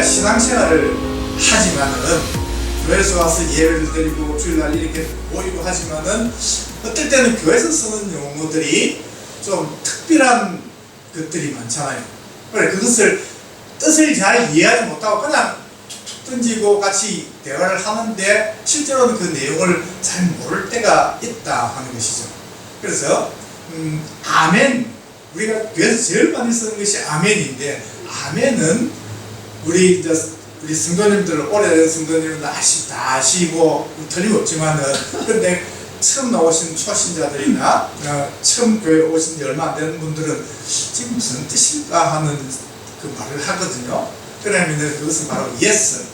신앙생활을 하지만은 교회에서 와서 예배를 드리고 주일날 이렇게 모이고 하지만은 어떨 때는 교회에서 쓰는 용어들이 좀 특별한 것들이 많잖아요. 그래 그것을 뜻을 잘 이해하지 못하고 그냥 툭툭 던지고 같이 대화를 하는데 실제로는 그 내용을 잘 모를 때가 있다 하는 것이죠. 그래서 아멘, 우리가 교회에서 제일 많이 쓰는 것이 아멘인데, 아멘은 우리 성도님들, 오래된 성도님은 다시 뭐 틀림없지만은 근데 처음 나오신 초신자들이나 처음 교회 오신 지 얼마 안 되는 분들은 지금 무슨 뜻일까 하는 그 말을 하거든요. 그러면은 그것은 바로 yes,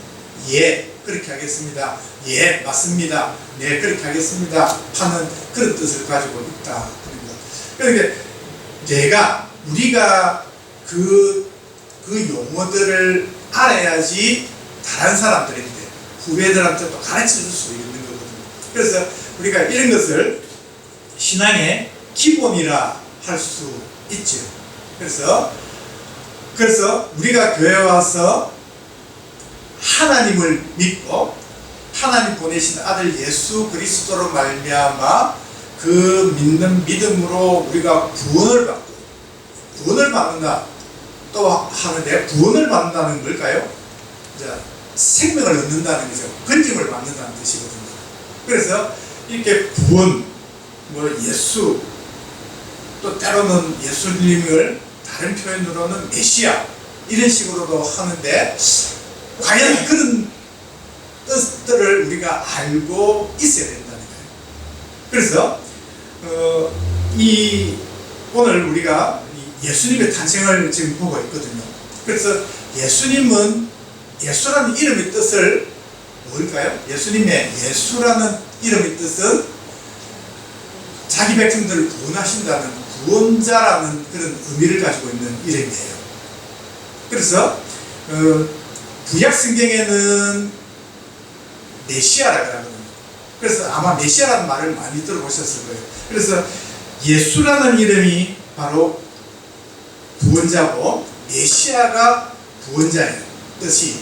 예, 그렇게 하겠습니다. 예, 맞습니다. 네, 그렇게 하겠습니다. 하는 그런 뜻을 가지고 있다. 그러니까 우리가 그 용어들을 알아야지 다른 사람들인데 후배들한테 또 가르쳐 줄 수 있는 거거든요. 그래서 우리가 이런 것을 신앙의 기본이라 할 수 있죠. 그래서 우리가 교회에 와서 하나님을 믿고 하나님 보내신 아들 예수 그리스도로 말미암아 그 믿는 믿음으로 우리가 구원을 받는다 또 하는데, 구원을 받는다는 걸까요? 생명을 얻는다는 거죠. 건짐을 받는다는 뜻이거든요. 그래서 이렇게 구원, 예수, 또 때로는 예수님을 다른 표현으로는 메시아 이런 식으로도 하는데, 과연 그런 뜻들을 우리가 알고 있어야 된다는 거예요. 그래서 오늘 우리가 예수님의 탄생을 지금 보고 있거든요. 그래서 예수라는 이름의 뜻을 뭘까요? 예수님의 예수라는 이름의 뜻은 자기 백성들을 구원하신다는 구원자라는 그런 의미를 가지고 있는 이름이에요. 그래서 구약 성경에는 메시아라고 하거든요. 그래서 아마 메시아라는 말을 많이 들어보셨을 거예요. 그래서 예수라는 이름이 바로 구원자고, 메시아가 구원자예요. 뜻이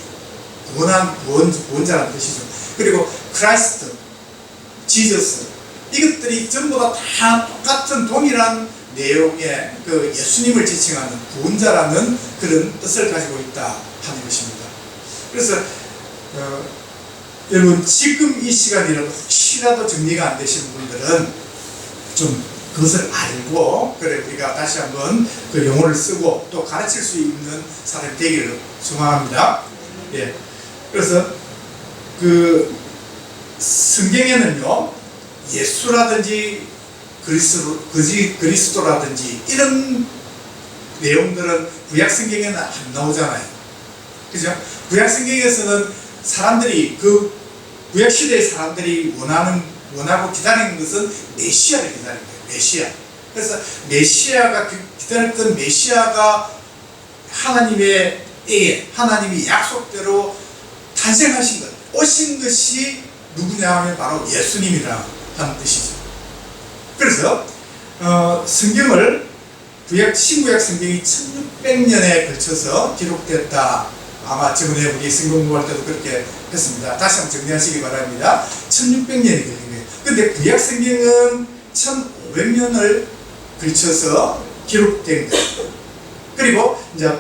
구원자라는 뜻이죠. 그리고 크라이스트, 지저스, 이것들이 전부 다 똑같은 동일한 내용의 그 예수님을 지칭하는 구원자라는 그런 뜻을 가지고 있다 하는 것입니다. 그래서 여러분, 지금 이 시간이라도 혹시라도 정리가 안 되시는 분들은 좀 그것을 알고, 그래 우리가 다시 한번 그 용어를 쓰고 또 가르칠 수 있는 사람이 되기를 소망합니다. 예. 그래서 그 성경에는요, 예수라든지 그리스도라든지 이런 내용들은 구약 성경에는 안 나오잖아요. 그죠? 구약 성경에서는 사람들이 구약 시대의 사람들이 원하고 기다리는 것은 메시아를 기다리는 거예요. 메시아. 그래서 메시아가 기다렸던 메시아가 하나님이 약속대로 탄생하신 것, 오신 것이 누구냐 하면 바로 예수님이라 하는 뜻이죠. 그래서 성경을 신구약 성경이 1600년에 걸쳐서 기록됐다. 아마 저번에 우리 성경 공부할 때도 그렇게 했습니다. 다시 한번 정리하시기 바랍니다. 1600년이 걸린 거예요. 근데 구약 성경은 1500년을 걸쳐서 기록된 거예요. 그리고 이제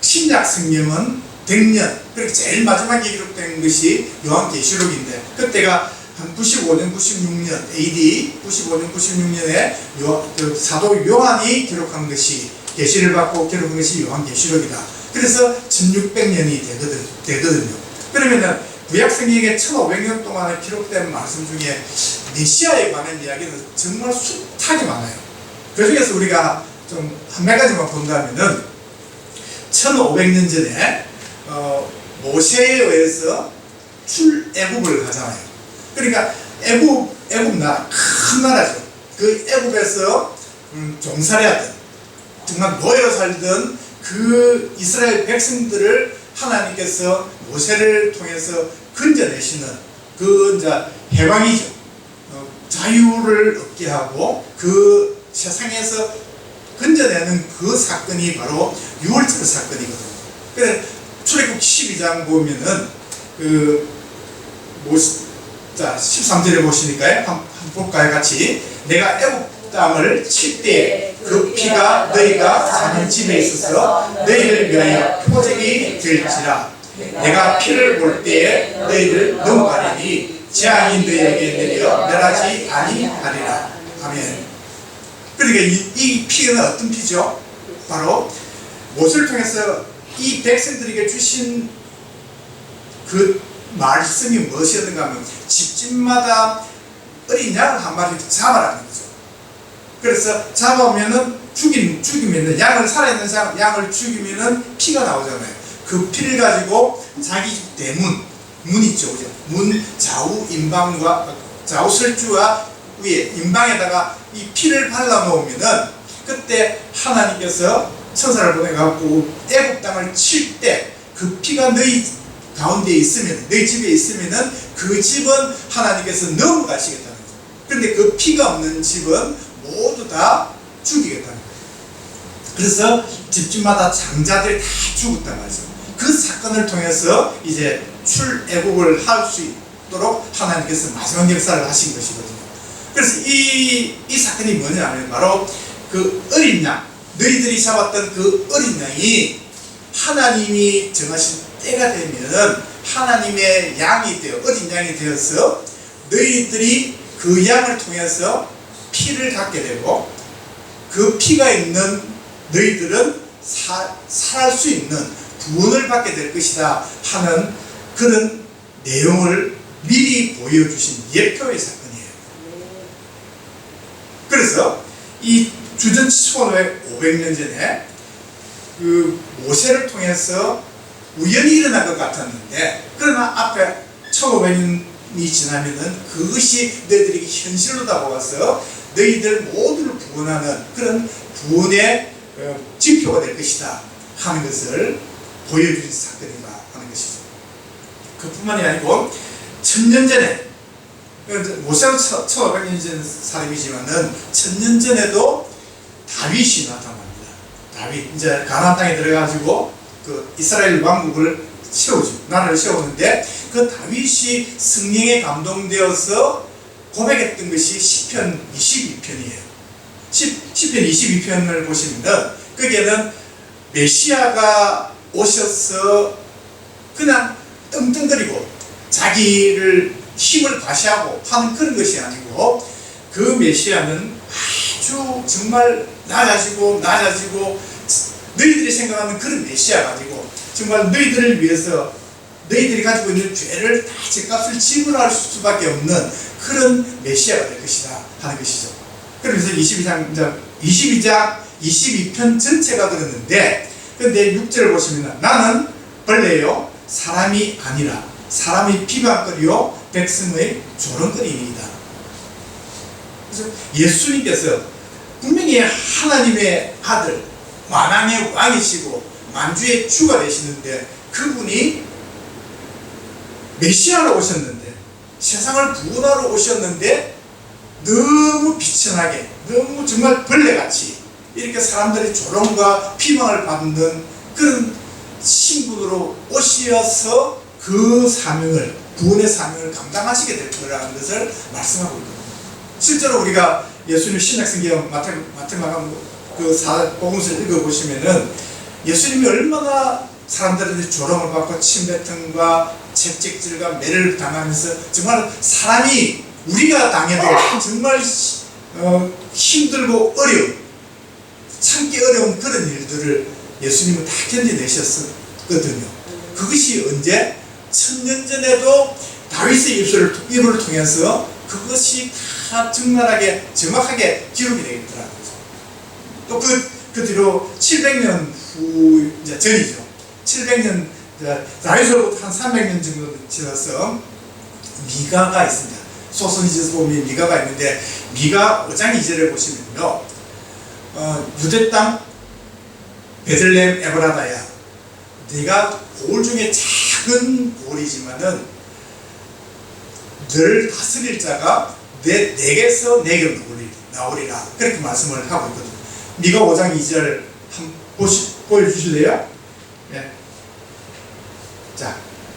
신약 성경은 100년, 그리고 제일 마지막에 기록된 것이 요한계시록인데, 그때가 한 95년, 96년, AD 95년, 96년에 사도 요한이 기록한 것이, 계시를 받고 기록한 것이 요한계시록이다. 그래서 1600년이 되거든요. 그러면은 구약 성경에 1500년 동안에 기록된 말씀 중에 메시아에 관한 이야기는 정말 숱하게 많아요. 그 중에서 우리가 좀 한 몇 가지만 본다면은 1500년 전에 모세에 의해서 출애굽을 하잖아요. 그러니까 애굽 나라, 큰 나라죠. 그 애굽에서 종살이하던, 정말 노예로 살던 그 이스라엘 백성들을 하나님께서 모세를 통해서 건져내시는 그 이제 해방이죠. 자유를 얻게 하고 그 세상에서 건져내는 그 사건이 바로 유월절 사건이거든요. 그래 출애굽 12장 보면은 자 13절에 보시니까요. 한번 볼까요 같이. 내가 애굽 땅을 칠 때 그 피가 너희가 사는 집에 있어서 너희를 위하여 표적이 될지라. 내가 피를 볼 때에 너희를 넘어가리니 재앙이 너희에게 내려 멸하지 아니하리라. 아멘. 그러니까 이 피는 어떤 피죠? 바로 모세를 통해서 이 백성들에게 주신 그 말씀이 무엇이었는가 하면 집집마다 어린 양을 한 마리 잡아라는 거죠. 그래서 잡아오면은 죽이면은 양을 살아있는 양을 죽이면은 피가 나오잖아요. 그 피를 가지고 자기 집 대문, 문 있죠, 그죠? 문 좌우 임방과 좌우 설주와 위에 임방에다가 이 피를 발라 놓으면은 그때 하나님께서 천사를 보내갖고 애굽 땅을 칠 때 그 피가 너희 가운데 있으면, 너희 집에 있으면은 그 집은 하나님께서 넘어가시겠다는 거죠. 그런데 그 피가 없는 집은 모두 다 죽이겠다는 거예요. 그래서 집집마다 장자들이 다 죽었단 말이죠. 그 사건을 통해서 이제 출애굽을 할 수 있도록 하나님께서 마지막 역사를 하신 것이거든요. 그래서 이 사건이 뭐냐면 바로 그 어린 양, 너희들이 잡았던 그 어린 양이 하나님이 정하신 때가 되면 하나님의 양이 되어, 어린 양이 되어서 너희들이 그 양을 통해서 피를 갖게 되고 그 피가 있는 너희들은 살할 수 있는 구원을 받게 될 것이다 하는 그런 내용을 미리 보여주신 예표의 사건이에요. 그래서 이 주전 1500년 전에 그 모세를 통해서 우연히 일어날 것 같았는데, 그러나 앞에 1500년이 지나면은 그것이 너희들에게 현실로 다가와서 너희들 모두를 구원하는 그런 구원의 지표가 될 것이다 하는 것을 보여주신 사건이다 하는 것이죠. 그뿐만이 아니고 1000년 전에, 모세는 1500년 전 사람이지만은 1000년 전에도 다윗이 나타납니다. 다윗, 이제 가나안 땅에 들어가지고 그 이스라엘 왕국을 세우죠. 나라를 세우는데 그 다윗이 성령에 감동되어서 고백했던 것이 시편 22편이에요. 시편 22편을 보시면은 거기에는 메시아가 오셔서 그냥 떵떵거리고 자기를 힘을 과시하고 하는 그런 것이 아니고, 그 메시아는 아주 정말 낮아지고 너희들이 생각하는 그런 메시아가 아니고 정말 너희들을 위해서 너희들이 가지고 있는 죄를 다 죄값을 지불할 수밖에 없는 그런 메시아가 될 것이다 하는 것이죠. 그래서 22편 전체가 그러는데, 근데 6절을 보시면 나는 벌레요 사람이 아니라 사람이 비방거리요 백성의 조롱거리이다. 그래서 예수님께서 분명히 하나님의 아들, 만왕의 왕이시고 만주의 주가 되시는데 그분이 메시아로 오셨는데, 세상을 구원하러 오셨는데 너무 비천하게, 너무 정말 벌레같이 이렇게 사람들이 조롱과 비방을 받는 그런 신분으로 오셔서 그 사명을, 구원의 사명을 감당하시게 될 거라는 것을 말씀하고 있거든요. 실제로 우리가 예수님 신약성경 마태복음 그 복음서를 읽어보시면은 예수님이 얼마나 사람들한테 조롱을 받고 침뱉음과 채찍질과 매를 당하면서 정말 사람이 우리가 당해도 정말 힘들고 어려운, 참기 어려운 그런 일들을 예수님은 다 견뎌내셨거든요. 그것이 언제? 1000년 전에도 다윗의 입을 통해서 그것이 다 적나라하게 정확하게 기록이 되겠더라고요. 또 그 뒤로 700년 후 이제 전이죠. 700년 다윗으로부터 한 300년 정도 지나서 미가가 있습니다. 소선지에서 보면 미가가 있는데, 미가 5장 2절에 보시면요, 유대 땅 베들레헴 에브라다야, 네가 고을 중에 작은 고을이지만은 늘 다스릴 자가 내게서 내게 나오리라, 그렇게 말씀을 하고 있거든요. 미가 5장 2절 한번 보여주실래요? 네.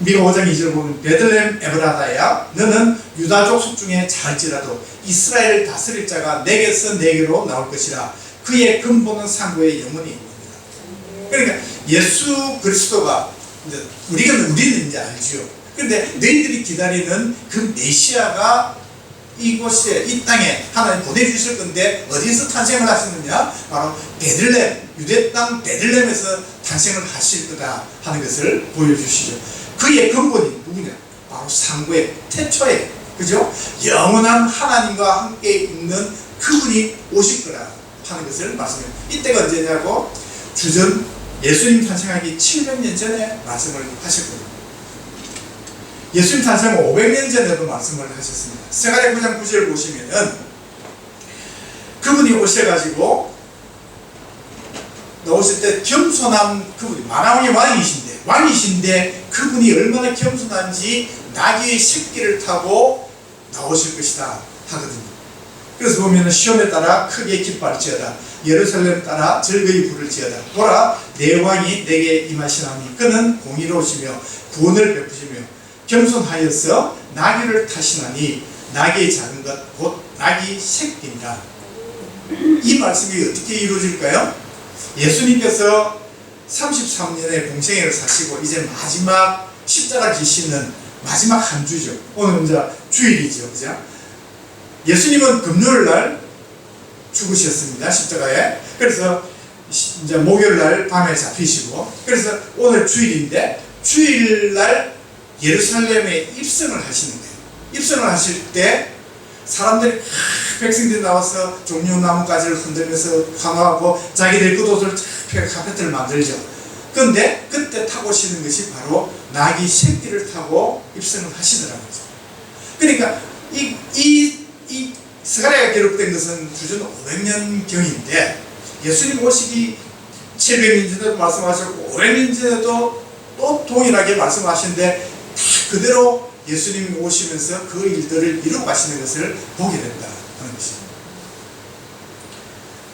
미가 5장 2절 보면 베들레헴 에브라다야 너는 유다족 속중에 잘지라도 이스라엘을 다스릴 자가 내게서 내게로 나올 것이라 그의 근본은 상고의 영원히 있습니다. 그러니까 예수 그리스도가 우리는 이제 알지요. 그런데 너희들이 기다리는 그 메시아가 이곳에 이 땅에 하나님 보내주실 건데 어디서 탄생을 하셨느냐? 바로 베들레헴, 유대 땅 베들레헴에서 탄생을 하실 거다 하는 것을 보여주시죠. 그의 근본이 누구냐? 바로 상고의 태초에, 그죠? 영원한 하나님과 함께 있는 그분이 오실 거라 하는 것을 말씀해요. 이때가 언제냐고? 주전 예수님 탄생하기 700년 전에 말씀을 하셨거든요. 예수님 탄생 500년 전에도 말씀을 하셨습니다. 스가랴 9장 9절 보시면은 그분이 오셔가지고 나오실 때 겸손한 그분이 만왕의 왕이신데 그분이 얼마나 겸손한지 나귀의 새끼를 타고 나오실 것이다 하거든요. 그래서 보면은 시온에 따라 크게 기뻐할지어다 예루살렘 따라 즐거이 부를지어다 보라 내 왕이 내게 임하시나니 그는 공의로우시며 구원을 베푸시며 겸손하여서 나귀를 타시나니 나귀의 작은 것 곧 나귀 새끼니라. 이 말씀이 어떻게 이루어질까요? 예수님께서 33년의 공생애를 사시고 이제 마지막 십자가 지시는 마지막 한 주죠. 오늘 이제 주일이죠, 그죠? 예수님은 금요일 날 죽으셨습니다, 십자가에. 그래서 이제 목요일 날 밤에 잡히시고, 그래서 오늘 주일인데 주일 날 예루살렘에 입성을 하시는 거예요. 입성을 하실 때 사람들이 백성들이 나와서 종려나무가지를 흔들면서 환호하고 자기들 겉옷을 카페트를 만들죠. 그런데 그때 타고 오시는 것이 바로 나귀 새끼를 타고 입성을 하시더라고요. 그러니까 이 스가랴가 기록된 것은 주전 500년 경인데 예수님 오시기 700년 전에도 말씀하셨고 500년 전에도 또 동일하게 말씀하시는데 다 그대로 예수님이 오시면서 그 일들을 이루어 가시는 것을 보게 된다 하는 것입니다.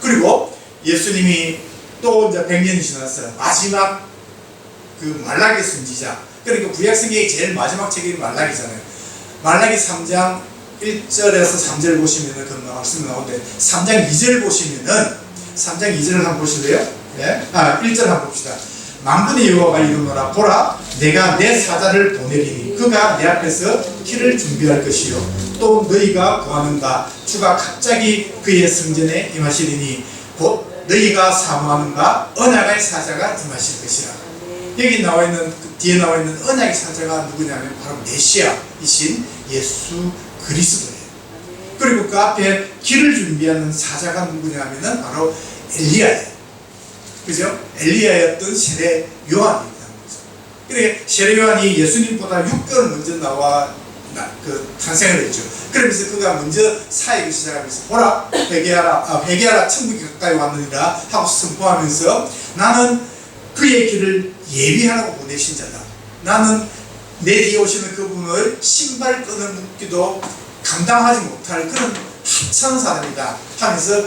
그리고 예수님이 또 이제 100년이 지나서 마지막 그 말라기 선지자, 그러니까 구약성경의 제일 마지막 책이 말라기잖아요. 말라기 3장 1절에서 3절 보시면은 그 말씀이 나오는데 3장 2절 보시면은 3장 2절을 한번 보실래요? 네? 1절 한번 봅시다. 만군의 여호와가 이르노라 보라 내가 내 사자를 보내리니 그가 내 앞에서 길을 준비할 것이요 또 너희가 구하는가 주가 갑자기 그의 성전에 임하시리니 곧 너희가 사모하는가 언약의 사자가 임하실 것이라. 여기 나와있는 뒤에 나와있는 언약의 사자가 누구냐면 바로 메시아이신 예수 그리스도예요. 그리고 그 앞에 길을 준비하는 사자가 누구냐면은 바로 엘리야예요. 그죠? 엘리야였던 세례 요한입니다. 그러니까 세례 요한이 예수님보다 6개월 먼저 나와 탄생을 했죠. 그러면서 그가 먼저 사역을 시작하면서 보라 회개하라 천국이 가까이 왔느니라 하고 선포하면서 나는 그의 길을 예비하라고 보내신 자다. 나는 내 뒤에 오시는 그분을 신발끈을 묶기도 감당하지 못할 그런 하찮은 사람이다 하면서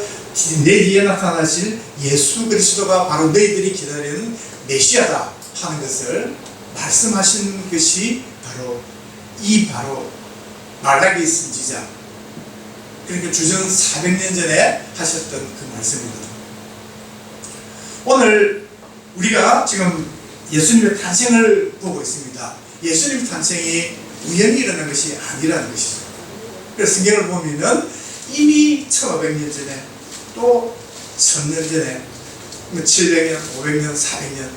내 뒤에 나타나실 예수 그리스도가 바로 너희들이 기다리는 메시아다 하는 것을 말씀하신 것이 바로 말라기 선지자, 그러니까 주전 400년 전에 하셨던 그 말씀이거든요. 오늘 우리가 지금 예수님의 탄생을 보고 있습니다. 예수님 탄생이 우연히 일어난 것이 아니라는 것이죠. 그래서 성경을 보면은 이미 1500년 전에 또 1000년 전에 700년, 500년, 400년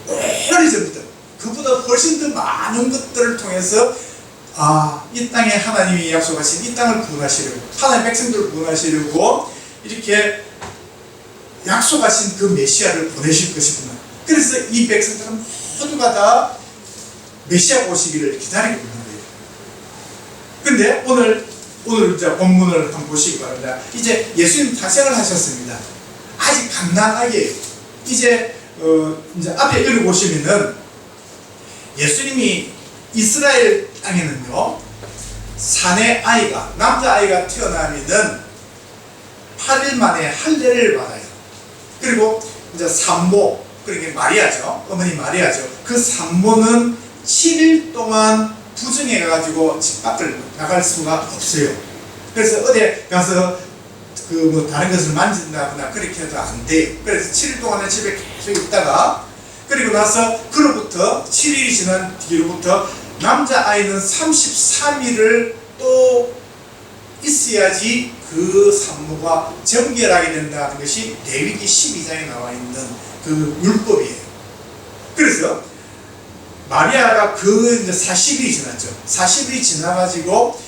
오래전부터 그보다 훨씬 더 많은 것들을 통해서 이 땅에 하나님이 약속하신 이 땅을 구원하시려고 하나님의 백성들을 구원하시려고 이렇게 약속하신 그 메시아를 보내실 것이구나. 그래서 이 백성들은 모두가 다 메시아 오시기를 기다리고 있는 거예요. 근데 오늘 이제 본문을 한번 보시기 바랍니다. 이제 예수님 탄생을 하셨습니다. 아직 갓난아기예요. 이제 앞에 읽어보시면은 예수님이 이스라엘 땅에는요 사내 아이가 남자 아이가 태어나면은 8일 만에 할례를 받아요. 그리고 이제 산모, 그러니까 마리아죠. 어머니 마리아죠. 그 산모는 7일 동안 부정해 가지고 집 밖을 나갈 수가 없어요. 그래서 어디 가서 그 뭐 다른 것을 만진다거나 그렇게 해도 안 돼요. 그래서 7일 동안은 집에 계속 있다가, 그리고 나서 그로부터 7일이 지난 뒤로부터 남자아이는 33일을 또 있어야지 그 산모가 정결하게 된다는 것이 레위기 12장에 나와 있는 그 율법이에요. 그래서 마리아가 그 이제 40일이 지났죠. 40일이 지나가지고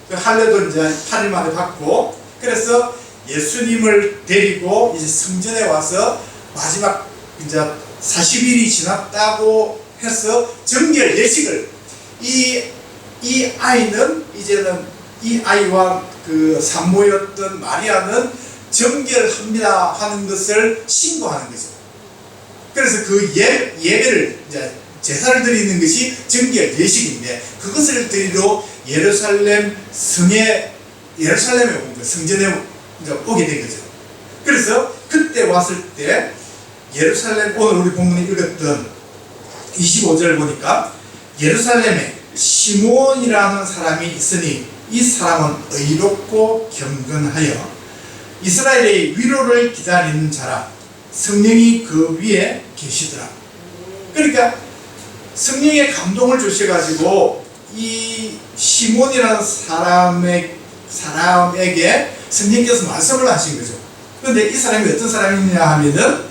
그 할례도 이제 8일 만에 받고, 그래서 예수님을 데리고 이제 성전에 와서 마지막 이제 40일이 지났다고 해서 정결 예식을, 이 아이는 이제는 이 아이와 그 산모였던 마리아는 정결합니다 하는 것을 신고하는 거죠. 그래서 그 예배를 이제 제사를 드리는 것이 정결 예식인데, 그것을 드리러 예루살렘에 온 거예요. 성전에 이제 오게 된 거죠. 그래서 그때 왔을 때 예루살렘, 오늘 우리 본문에 읽었던 25절 보니까 예루살렘에 시몬이라는 사람이 있으니 이 사람은 의롭고 경건하여 이스라엘의 위로를 기다리는 자라. 성령이 그 위에 계시더라. 그러니까 성령의 감동을 주셔가지고 이 시몬이라는 사람에게 성령께서 말씀을 하신 거죠. 그런데 이 사람이 어떤 사람이냐 하면은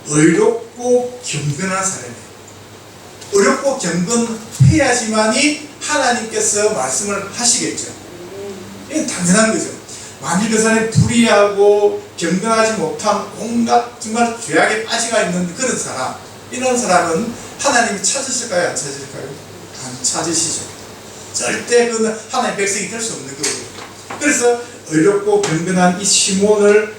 의롭고 경건한 사람이에요. 의롭고 경건해야지만이 하나님께서 말씀을 하시겠죠. 이건 당연한 거죠. 만일 그 사람이 불의하고 경건하지 못한 온갖 정말 죄악에 빠지가 있는 그런 사람, 이런 사람은 하나님이 찾으실까요? 안 찾으실까요? 안 찾으시죠. 절대 그는 하나님의 백성이 될 수 없는 거고요. 그래서 의롭고 경건한 이 시몬을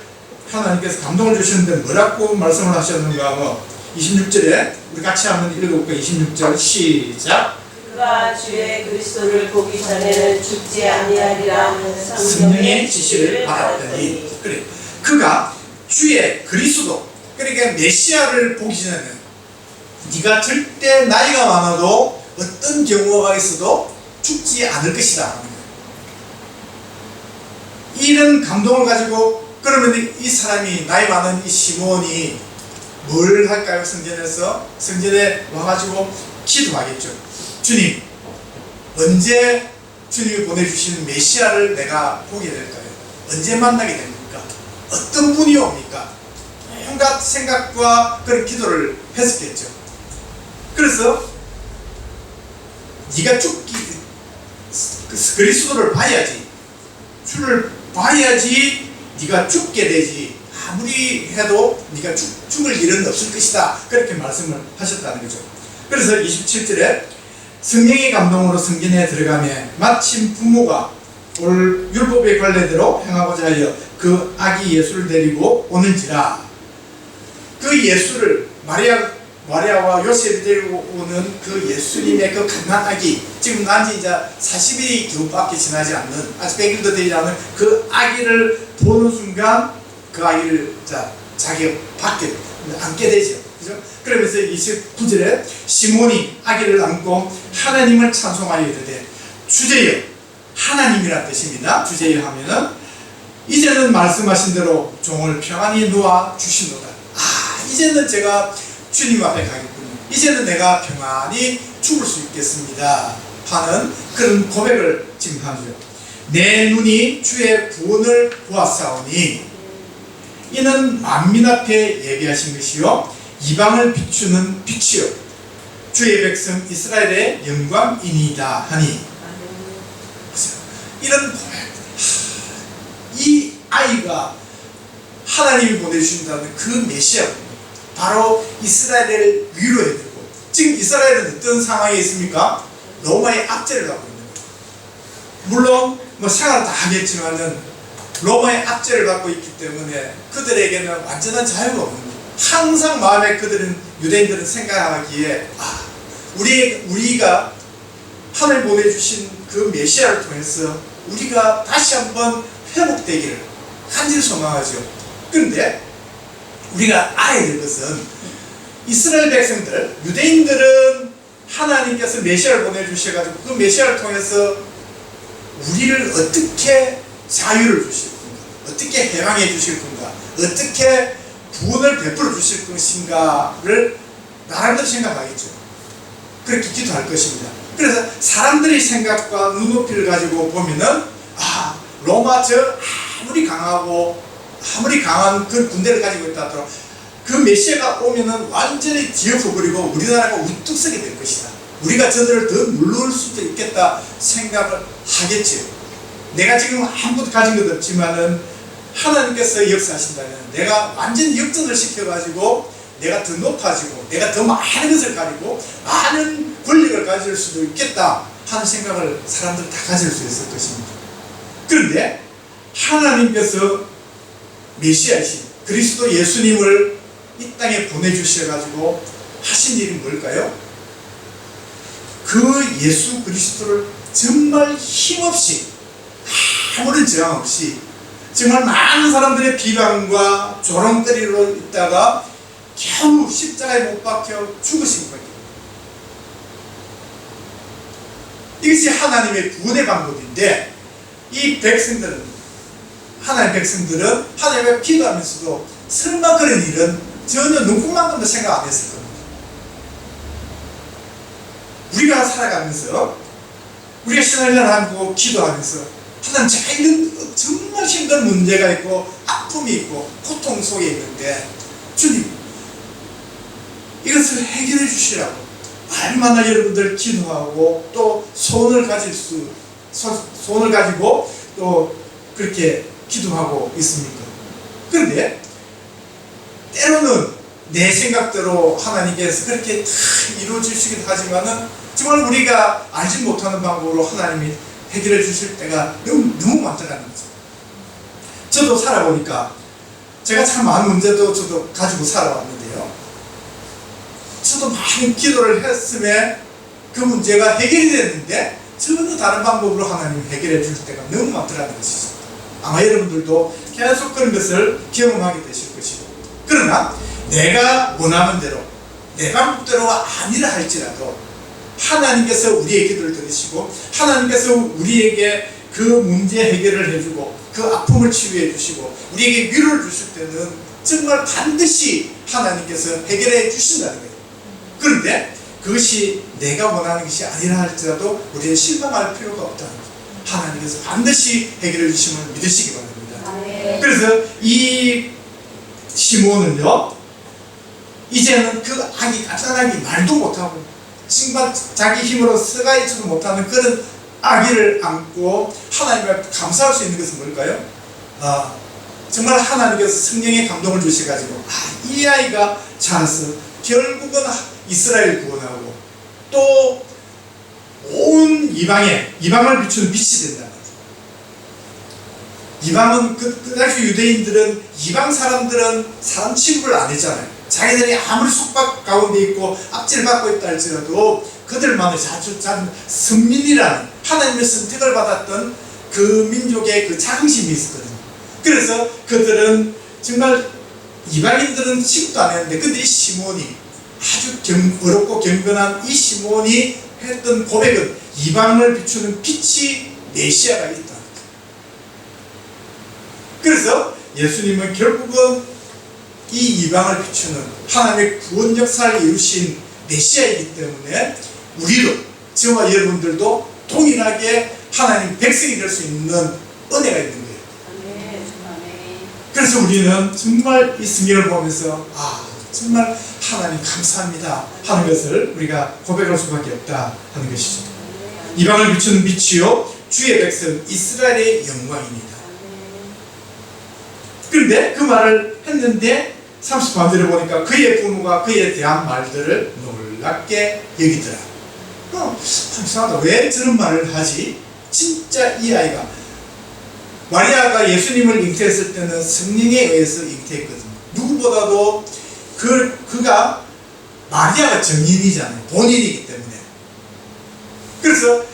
하나님께서 감동을 주셨는데 뭐라고 말씀을 하셨는가 하면 26절에 우리 같이 한번 읽어볼까요? 26절 시작. 그가 주의 그리스도를 보기 전에는 죽지 아니하리라 성령의 지시를 받았더니, 그래, 그가 주의 그리스도, 그러니까 메시아를 보기 전에는 네가 절대 나이가 많아도 어떤 경우가 있어도 죽지 않을 것이다. 이런 감동을 가지고, 그러면 이 사람이, 나이 많은 이 시몬이 뭘 할까요? 성전에 와가지고 기도하겠죠. 주님, 언제 주님이 보내주시는 메시아를 내가 보게 될까요? 언제 만나게 됩니까? 어떤 분이 옵니까? 온갖 생각과 그런 기도를 했었겠죠. 그래서 네가 그리스도를 봐야지, 주를 봐야지 네가 죽게 되지, 아무리 해도 네가 죽을 일은 없을 것이다, 그렇게 말씀을 하셨다는 거죠. 그래서 27절에 성령의 감동으로 성전에 들어가며 마침 부모가 올 율법의 관례대로 행하고자 하여 그 아기 예수를 데리고 오는지라. 그 예수를 마리아와 요셉이 데리고 오는 그 예수님의 그 갓난 아기, 지금 난지 이제 40일이 겨우밖에 지나지 않는, 아직 100일도 되지 않은 그 아기를 보는 순간 그 아기를 자기가 안게 되죠. 그죠? 그러면서 29절에 시몬이 아기를 안고 하나님을 찬송하여 이르되, 주제여, 하나님이란 뜻입니다. 주제여 하면은 이제는 말씀하신 대로 종을 평안히 놓아 주시노다. 이제는 제가 주님 앞에 가겠군요. 이제는 내가 평안히 죽을 수 있겠습니다 하는 그런 고백을 지금 하죠. 내 눈이 주의 구원을 보았사오니 이는 만민 앞에 예비하신 것이요 이방을 비추는 빛이요 주의 백성 이스라엘의 영광이니이다 하니. 이런 고백, 이 아이가 하나님이 보내주신다는 그 메시아, 바로 이스라엘을 위로해주고, 지금 이스라엘은 어떤 상황에 있습니까? 로마의 압제를 받고 있는 거예요. 물론 뭐 생활을 다 하겠지만은 로마의 압제를 받고 있기 때문에 그들에게는 완전한 자유가 없는 거예요. 항상 마음에 유대인들은 생각하기에 우리가 하늘 보내주신 그 메시아를 통해서 우리가 다시 한번 회복되기를 간절히 소망하죠. 그런데 우리가 알아야 될 것은 이스라엘 백성들, 유대인들은 하나님께서 메시아를 보내주셔가지고 그 메시아를 통해서 우리를 어떻게 자유를 주실 건가, 어떻게 해방해 주실 건가, 어떻게 구원을 베풀어 주실 것인가를 나름대로 생각하겠죠. 그렇게 기도할 것입니다. 그래서 사람들의 생각과 눈높이를 가지고 보면은 로마 저 아무리 강하고 아무리 강한 그 군대를 가지고 있다 하더라도 그 메시아가 오면은 완전히 뒤엎어버리고 우리나라가 우뚝 서게 될 것이다. 우리가 저들을 더 물러올 수도 있겠다 생각을 하겠지. 내가 지금 아무것도 가진 것 없지만은 하나님께서 역사하신다면 내가 완전히 역전을 시켜가지고 내가 더 높아지고 내가 더 많은 것을 가지고 많은 권력을 가질 수도 있겠다 하는 생각을 사람들은 다 가질 수 있을 것입니다. 그런데 하나님께서 메시아이신 그리스도 예수님을 이 땅에 보내주셔가지고 하신 일이 뭘까요? 그 예수 그리스도를 정말 힘없이 아무런 저항 없이 정말 많은 사람들의 비방과 조롱거리로 있다가 겨우 십자가에 못 박혀 죽으신 거예요. 이것이 하나님의 구원의 방법인데 이 백성들은 하나님의 백성들은 하나님을 기도하면서도 설마 그런 일은 전혀 눈꽃만큼도 생각 안 했을 겁니다. 우리가 살아가면서 우리가 신앙생활 하고 기도하면서 하나님 제가 이런 정말 힘든 문제가 있고 아픔이 있고 고통 속에 있는데 주님 이것을 해결해 주시라고 얼마나 여러분들 기도하고 또 소원을 가지고 또 그렇게 기도하고 있습니까? 그런데 때로는 내 생각대로 하나님께서 그렇게 다 이루어지시기도 하지만은 정말 우리가 알지 못하는 방법으로 하나님이 해결해 주실 때가 너무 많다는 거죠. 저도 살아보니까 제가 참 많은 문제도 저도 가지고 살아왔는데요. 저도 많은 기도를 했음에 그 문제가 해결이 됐는데 전혀 다른 방법으로 하나님이 해결해 주실 때가 너무 많더라는 것이죠. 아마 여러분들도 계속 그런 것을 경험하게 되실 것이고, 그러나 내가 원하는 대로 내 방법대로 아니라 할지라도 하나님께서 우리의 기도를 들으시고 하나님께서 우리에게 그 문제 해결을 해주고 그 아픔을 치유해 주시고 우리에게 위로를 주실 때는 정말 반드시 하나님께서 해결해 주신다는 거예요. 그런데 그것이 내가 원하는 것이 아니라 할지라도 우리는 실망할 필요가 없다는 거예요. 하나님께서 반드시 해결해 주심을 믿으시기 바랍니다. 그래서 이 시몬은요, 이제는 그 아기 까짜라기 말도 못하고 정말 자기 힘으로 서가지도 못하는 그런 아기를 안고 하나님을 감사할 수 있는 것은 뭘까요? 정말 하나님께서 성령의 감동을 주셔가지고 이 아이가 자라서 결국은 이스라엘 구원하고 또 온 이방을 비추는 빛이 된다는 거죠. 이방은 그 당시 유대인들은 이방 사람들은 사람 취급을 안 했잖아요. 자기들이 아무리 속박 가운데 있고 압제받고 있다 할지라도 그들만의 작은 선민이라는 하나님의 선택을 받았던 그 민족의 그 자긍심이 있었거든요. 그래서 그들은 정말 이방인들은 취급도 안 했는데, 근데 이 시몬이 아주 어렵고 경건한 이 시몬이 했던 고백은 이방을 비추는 빛이 메시아가 있다. 그래서 예수님은 결국은 이 이방을 비추는 하나님의 구원 역사를 이루신 메시아이기 때문에 우리도, 저와 여러분들도 동일하게 하나님 백성이 될 수 있는 은혜가 있는 거예요. 그래서 우리는 정말 이 성경을 보면서 정말 하나님 감사합니다 하는 것을 우리가 고백할 수밖에 없다 하는 것이죠. 이방을 비추는 빛이요 주의 백성 이스라엘의 영광입니다. 그런데 그 말을 했는데 30반절에 보니까 그의 부모가 그에 대한 말들을 놀랍게 여기더라. 이상하다. 왜 저런 말을 하지? 진짜 이 아이가, 마리아가 예수님을 잉태했을 때는 성령에 의해서 잉태했거든요. 누구보다도 그가 마리아가 정인이잖아요. 본인이기 때문에. 그래서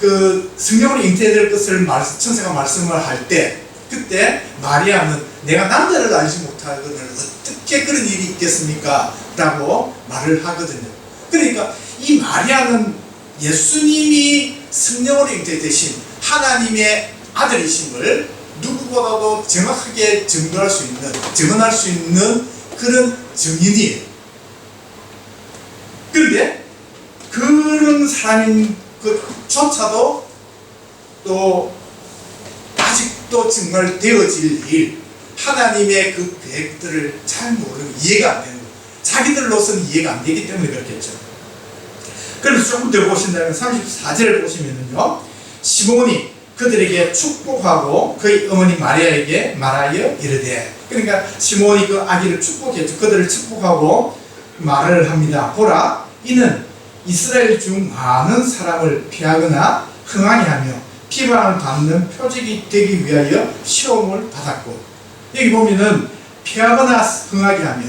그 성령으로 잉태될 것을 천사가 말씀을 할 때, 그때 마리아는 내가 남자를 알지 못하거늘 어떻게 그런 일이 있겠습니까? 라고 말을 하거든요. 그러니까 이 마리아는 예수님이 성령으로 잉태되신 하나님의 아들이심을 누구보다도 정확하게 증언할 수 있는 그런 증인이에요. 그런데 그런 사람인 것조차도 또 아직도 정말 되어질 일, 하나님의 그 계획들을 잘 모르는, 이해가 안 되는 거예요. 자기들로서는 이해가 안 되기 때문에 그렇겠죠. 그래서 조금 더 보신다면 34절을 보시면요, 시몬이 그들에게 축복하고 그의 어머니 마리아에게 말하여 이르되, 그러니까 시몬이 그 아기를 축복했죠. 그들을 축복하고 말을 합니다. 보라, 이는 이스라엘 중 많은 사람을 피하거나 흥하게 하며 비방을 받는 표적이 되기 위하여 시험을 받았고, 여기 보면은 피하거나 흥하게 하며,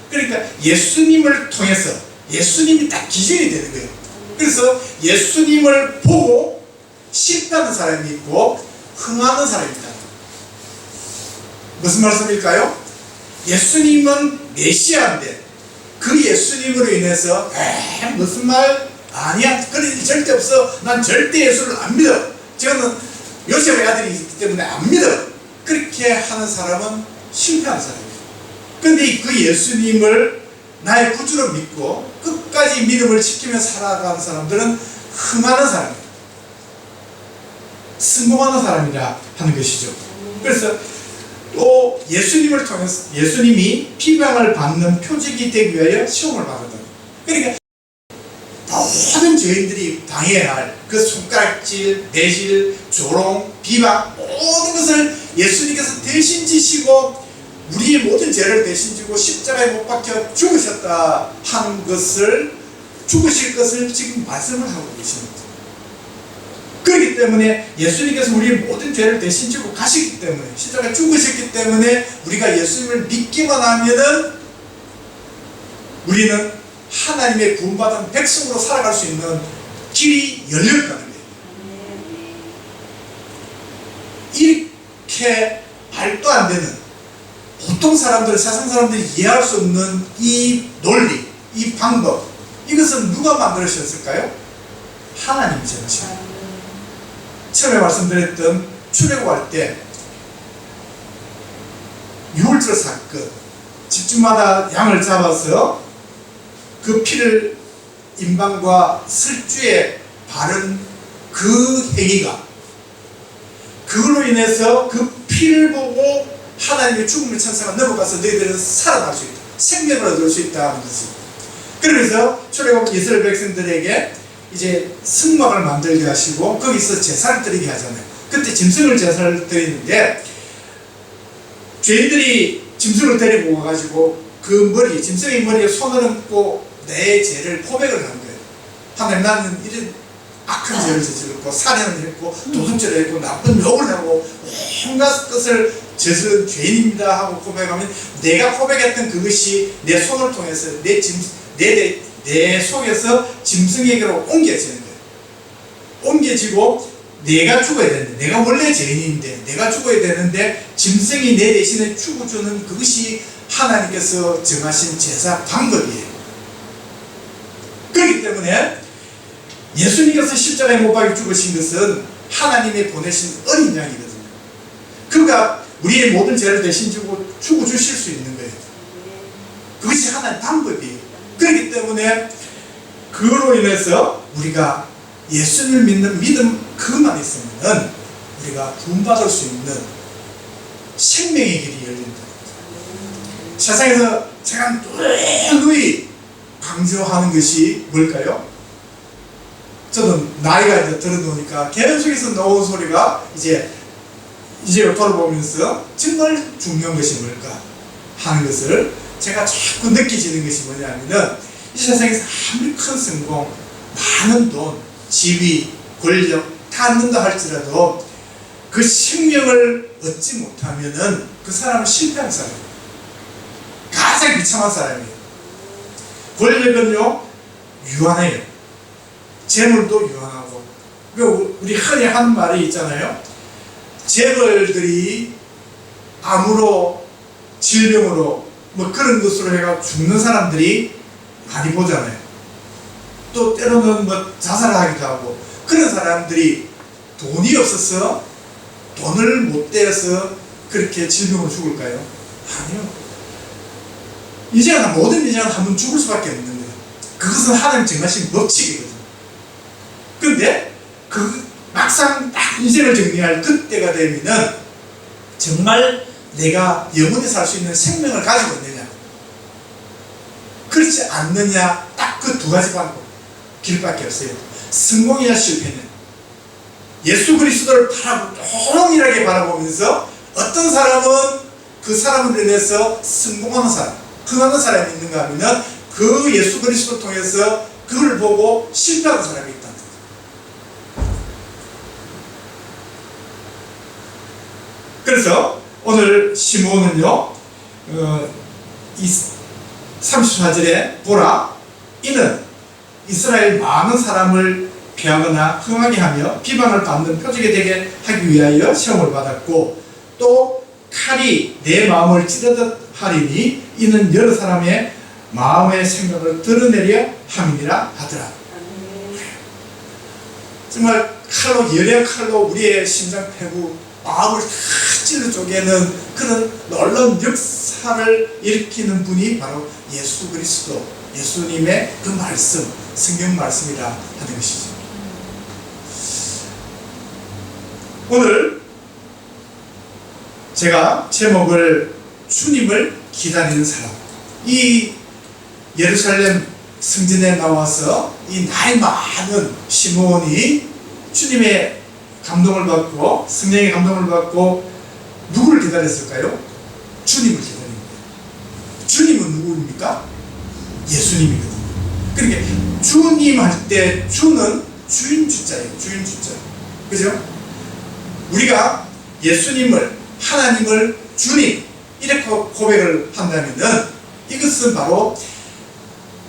그러니까 예수님을 통해서 예수님이 딱 기준이 되는 거예요. 그래서 예수님을 보고 싫다는 사람이 있고 흥하는 사람이 있다. 무슨 말씀일까요? 예수님은 메시아인데 그 예수님으로 인해서 무슨 말 아니야, 그런 일 절대 없어, 난 절대 예수를 안 믿어, 저는 요셉의 아들이 있기 때문에 안 믿어, 그렇게 하는 사람은 실패한 사람이에요. 근데 그 예수님을 나의 구주로 믿고 끝까지 믿음을 지키며 살아가는 사람들은 흥하는 사람이에요. 성공하는 사람이라 하는 것이죠. 그래서 또 예수님을 통해서 예수님이 비방을 받는 표적이 되기 위하여 시험을 받았다. 그러니까 모든 죄인들이 당해야 할 그 손가락질, 매질, 조롱, 비방, 모든 것을 예수님께서 대신 지시고 우리의 모든 죄를 대신 지고 십자가에 못 박혀 죽으셨다 하는 것을, 죽으실 것을 지금 말씀을 하고 계십니다. 그렇기 때문에 예수님께서 우리의 모든 죄를 대신 지고 가시기 때문에, 십자가에 죽으셨기 때문에 우리가 예수님을 믿기만 하면은 우리는 하나님의 구원받은 백성으로 살아갈 수 있는 길이 열렸다는 거예요. 이렇게 말도 안 되는, 보통 사람들, 세상 사람들이 이해할 수 없는 이 논리, 이 방법, 이것은 누가 만들어주셨을까요? 하나님이 정하십니다. 처음에 말씀드렸던 출애굽할 때 유월절 사건, 집집마다 양을 잡아서 그 피를 임방과 설주에 바른 그 행위가, 그걸로 인해서 그 피를 보고 하나님의 죽음의 천사가 넘어가서 너희들은 살아날 수 있다, 생명을 얻을 수 있다는 것이. 그러면서 출애굽 이스라엘 백성들에게 이제 성막을 만들게 하시고 거기서 제사를 드리게 하잖아요. 그때 짐승을 제사를 드리는데 죄인들이 짐승을 데리고 와가지고 그 머리, 짐승의 머리에 손을 얹고 내 죄를 고백을 하는 거예요. 하나님, 나는 이런 악한 죄를 저질렀고 살인을 했고 도둑질을 했고 나쁜 욕을 하고 온갖 것을 저지른 죄인입니다 하고 고백하면, 내가 고백했던 그것이 내 손을 통해서 내 속에서 짐승에게로 옮겨지는 거예요. 옮겨지고 내가 죽어야 되는데, 내가 원래 죄인인데 내가 죽어야 되는데 짐승이 내 대신에 죽어주는 그것이 하나님께서 정하신 제사 방법이에요. 그렇기 때문에 예수님께서 십자가에 못 박혀 죽으신 것은 하나님이 보내신 어린 양이거든요. 그가 우리의 모든 죄를 대신 지고 죽어주실 수 있는 거예요. 그것이 하나님의 방법이에요. 그렇기 때문에 그로 인해서 우리가 예수님을 믿는 믿음 그것만 있으면 우리가 구원받을 수 있는 생명의 길이 열린다. 세상에서 제가 누이 강조하는 것이 뭘까요? 저는 나이가 이제 들어놓으니까 계속해서 나온 소리가 이제 돌아보면서 정말 중요한 것이 뭘까 하는 것을 제가 자꾸 느끼지는 것이 뭐냐면은, 이 세상에서 아무리 큰 성공, 많은 돈, 지위, 권력 다 얻는다 할지라도 그 생명을 얻지 못하면은 그 사람은 실패한 사람이에요. 가장 비참한 사람이에요. 권력은요 유한해요. 재물도 유한하고. 우리 흔히 하는 말이 있잖아요. 재벌들이 암으로, 질병으로 뭐 그런 것으로 해가 죽는 사람들이 많이 보잖아요. 또 때로는 뭐 자살하기도 하고, 그런 사람들이 돈이 없어서, 돈을 못 떼어서 그렇게 질병으로 죽을까요? 아니요. 인생은 모든 인생은 한 번 죽을 수밖에 없는 거예요. 그것은 하나님 정하신 법칙이거든요. 근데 막상 딱 인생을 정리할 그때가 되면은 정말 내가 영원히 살 수 있는 생명을 가지고 있느냐, 그렇지 않느냐, 딱 그 두 가지 방법, 길밖에 없어요. 성공이냐 실패냐. 예수 그리스도를 동일하게 바라보면서 어떤 사람은 그 사람을 인해서 성공하는 사람, 흥하는 사람이 있는가 하면 그 예수 그리스도를 통해서 그걸 보고 실패하는 사람이 있다는 거예요. 그래서 오늘 시몬은요, 이 34절에 보라, 이는 이스라엘 많은 사람을 패하거나 흥하게 하며 비방을 받는 표적이 되게 하기 위하여 시험을 받았고, 또 칼이 내 마음을 찌르듯 하리니 이는 여러 사람의 마음의 생각을 드러내려 함이니라 하더라. 정말 칼로, 열의 칼로 우리의 심장 패고 마음을 다 찔러 쪼개는 그런 놀라운 역사를 일으키는 분이 바로 예수 그리스도, 예수님의 그 말씀, 성경 말씀이라 하는 것이죠. 오늘 제가 제목을 주님을 기다리는 사람, 이 예루살렘 성전에 나와서 이 나이 많은 시몬이 주님의 감동을 받고, 성령의 감동을 받고 누구를 기다렸을까요? 주님을 기다립니다. 주님은 누구입니까? 예수님이거든요. 그러니까 주님 할 때 주는 주인 주자예요. 주인 주자. 그죠? 우리가 예수님을, 하나님을 주님 이렇게 고백을 한다면은 이것은 바로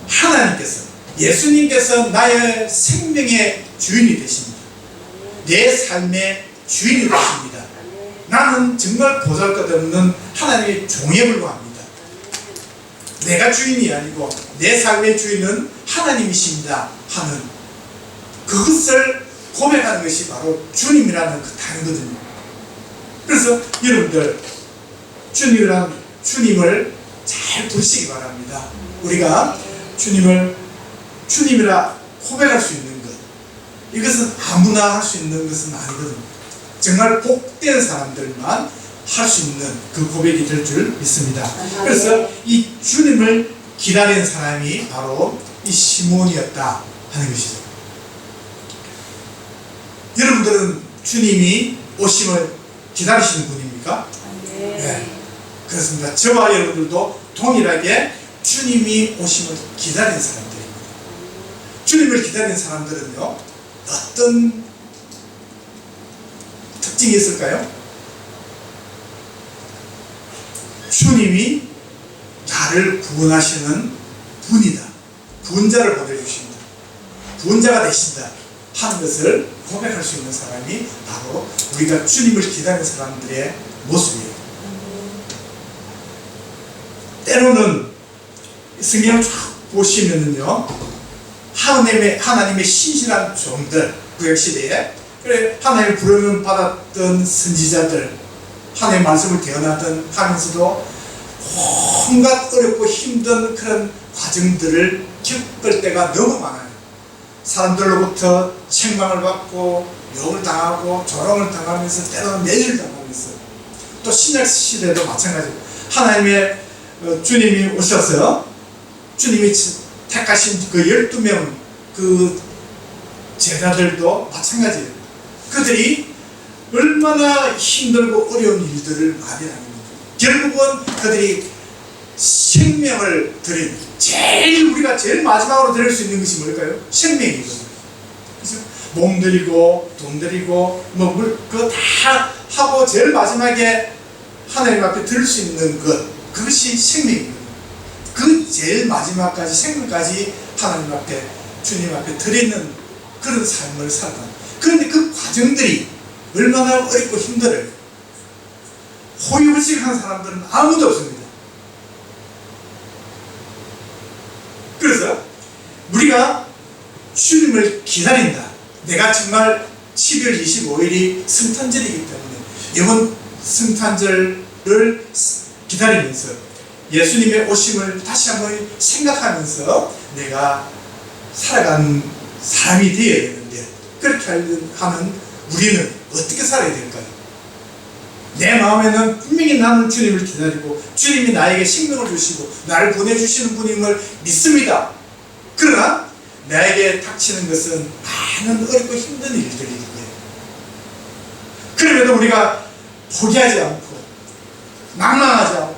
하나님께서, 예수님께서 나의 생명의 주인이 되십니다. 내 삶의 주인이 되십니다. 나는 정말 보잘것없는 하나님의 종에 불과합니다. 내가 주인이 아니고 내 삶의 주인은 하나님이십니다 하는 그것을 고백하는 것이 바로 주님이라는 그 단어거든요. 그래서 여러분들 주님을 잘 부르시기 바랍니다. 우리가 주님을 주님이라 고백할 수 있는 것, 이것은 아무나 할 수 있는 것은 아니거든요. 정말 복된 사람들만 할 수 있는 그 고백이 될 줄 믿습니다. 그래서 이 주님을 기다리는 사람이 바로 이 시몬이었다 하는 것이죠. 여러분들은 주님이 오심을 기다리시는 분입니까? 네. 그렇습니다. 저와 여러분들도 동일하게 주님이 오심을 기다리는 사람들입니다. 주님을 기다리는 사람들은요, 어떤 특징이 있을까요? 주님이 나를 구원하시는 분이다, 구원자를 보내주신다, 구원자가 되신다 하는 것을 고백할 수 있는 사람이 바로 우리가 주님을 기다리는 사람들의 모습이에요. 때로는 성경을 쭉 보시면은요, 하나님의 신실한 종들, 구약시대에 그래 하나님의 부름을 받았던 선지자들, 하나님의 말씀을 대언하던 하면서도 온갖 어렵고 힘든 그런 과정들을 겪을 때가 너무 많아요. 사람들로부터 책망을 받고 욕을 당하고 조롱을 당하면서 때로는 매질을 당하면서, 또 신약 시대도 마찬가지고 하나님의 주님이 오셔서 주님이 택하신 그 12명 그 제자들도 마찬가지예요. 그들이 얼마나 힘들고 어려운 일들을 많이 하는 거죠. 결국은 그들이 생명을 드린, 우리가 제일 마지막으로 드릴 수 있는 것이 뭘까요? 생명이거든요. 그래서 몸 드리고 돈 드리고 그거 다 하고 제일 마지막에 하나님 앞에 드릴 수 있는 것, 그것이 생명이거든요. 그 제일 마지막까지, 생명까지 하나님 앞에, 주님 앞에 드리는 그런 삶을 살다. 그런데 그 과정들이 얼마나 어렵고 힘들어요. 호의호식한 사람들은 아무도 없습니다. 그래서 우리가 주님을 기다린다. 내가 정말 12월 25일이 성탄절이기 때문에 이번 성탄절을 기다리면서 예수님의 오심을 다시 한번 생각하면서 내가 살아가는 사람이 되어야 되는데, 그렇게 하는 우리는 어떻게 살아야 될까요? 내 마음에는 분명히 나는 주님을 기다리고 주님이 나에게 생명을 주시고 나를 보내주시는 분임을 믿습니다. 그러나 나에게 닥치는 것은 많은 어렵고 힘든 일들이기 때문에, 그럼에도 우리가 포기하지 않고 낭망하지 않고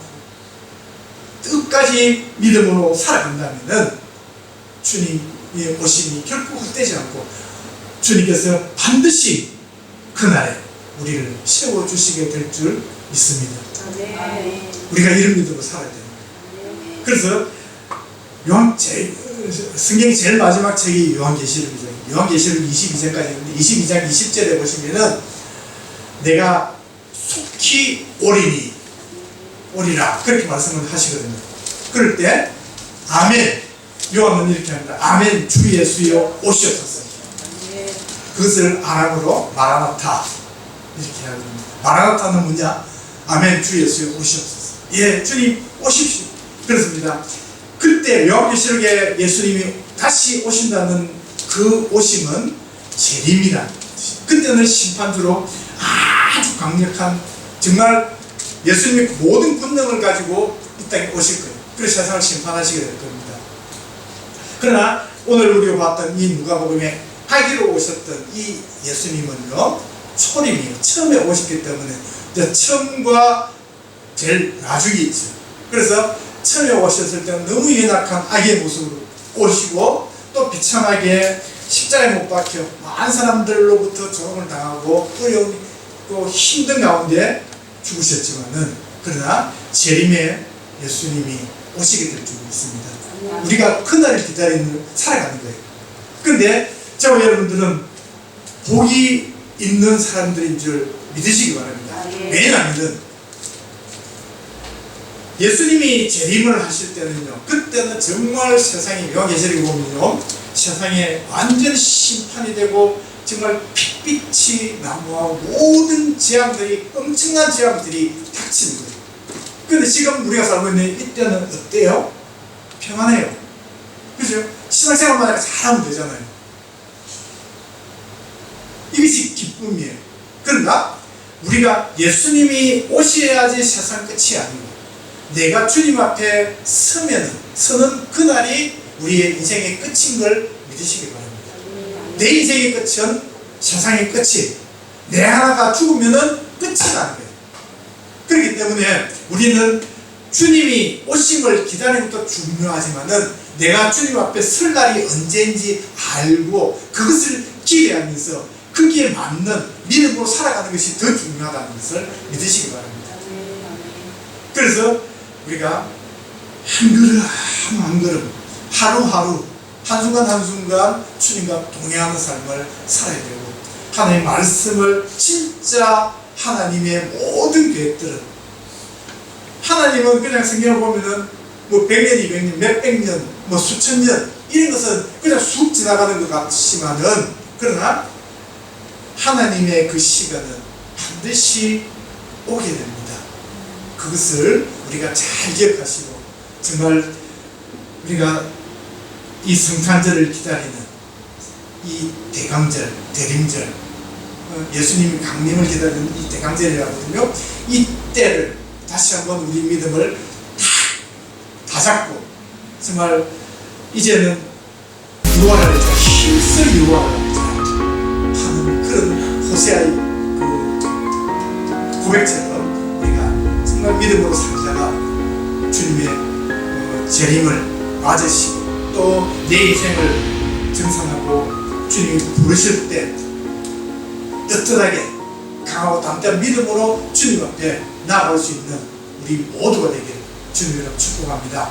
끝까지 믿음으로 살아간다면 주님의 오심이 결코 헛되지 않고 주님께서 반드시 그날에 우리를 세워주시게 될 줄 믿습니다. 우리가 이런 믿음으로 살아야 됩니다. 그래서 성경이 제일 마지막 책이 요한계시록이죠. 요한계시록 22장까지 있는데 22장 20절에 보시면은 내가 속히 오리라 그렇게 말씀을 하시거든요. 그럴 때 아멘, 요한은 이렇게 합니다. 아멘, 주 예수여 오시옵소서. 그것을 아람어로 마라나타 이렇게 하거든요. 마라나타는 뭐냐? 아멘, 주 예수여 오시옵소서. 예, 주님 오십시오. 그렇습니다. 그때 요한계시록에 예수님이 다시 오신다는 그 오심은 재림이라는 뜻이에요. 그때는 심판주로 아주 강력한, 정말 예수님이 모든 권능을 가지고 이 땅에 오실 거예요. 그래서 세상을 심판하시게 될 겁니다. 그러나 오늘 우리가 봤던 이 누가복음에 하기로 오셨던 이 예수님은요, 초림이에요. 처음에 오셨기 때문에 처음과 제일 나중에 있죠. 그래서 처음에 오셨을 때는 너무 연약한 아기의 모습으로 오시고 또 비참하게 십자가에 못 박혀 많은 사람들로부터 조롱을 당하고 어려운 또 힘든 가운데 죽으셨지만은, 그러나 재림에 예수님이 오시게 될 줄 믿습니다. 우리가 그날을 기다리는 살아가는 거예요. 그런데 저와 여러분들은 복이 있는 사람들인 줄 믿으시기 바랍니다. 왜냐하면 예수님이 재림을 하실 때는요, 그때는 정말 세상이, 요한계시록에 보면요, 세상에 완전 심판이 되고 정말 핏빛이 난무하고 모든 재앙들이, 엄청난 재앙들이 닥치는 거예요. 그런데 지금 우리가 살고 있는 이때는 어때요? 평안해요. 그죠? 신앙생활만 잘하면 되잖아요. 이것이 기쁨이에요. 그러나 우리가 예수님이 오셔야지 세상 끝이 아니고, 내가 주님 앞에 서는 그날이 우리의 인생의 끝인 걸 믿으시기 바랍니다. 내 인생의 끝은 세상의 끝이, 내 하나가 죽으면은 끝이 나는 거예요. 그렇기 때문에 우리는 주님이 오심을 기다리는 것도 중요하지만은 내가 주님 앞에 설 날이 언제인지 알고 그것을 기대하면서 거기에 맞는 믿음으로 살아가는 것이 더 중요하다는 것을 믿으시기 바랍니다. 그래서 우리가 한 걸음 한 걸음, 하루하루, 한순간 한순간 주님과 동행하는 삶을 살아야 되고, 하나님의 말씀을, 진짜 하나님의 모든 계획들은, 하나님은 그냥 성경을 보면은 뭐 100년, 200년, 몇백 년, 뭐 수천 년 이런 것은 그냥 쑥 지나가는 것 같지만은, 그러나 하나님의 그 시간은 반드시 오게 됩니다. 그것을 우리가 잘 기억하시고, 정말 우리가 이 성탄절을 기다리는 이 대강절, 대림절, 예수님이 강림을 기다리는 이 대강절이라거든요. 이 때를 다시 한번 우리 믿음을 다 잡고, 정말 이제는 유월을 힘써 유월을 하는 그런 호세아의 그 고백처럼 우리가 정말 믿음으로 살다가 주님의 재림을 맞으시고 또 내 인생을 정상하고 주님이 부르실 때 떳떳하게 강하고 담대한 믿음으로 주님 앞에 나아갈 수 있는 우리 모두가 되길 주님으로 축복합니다.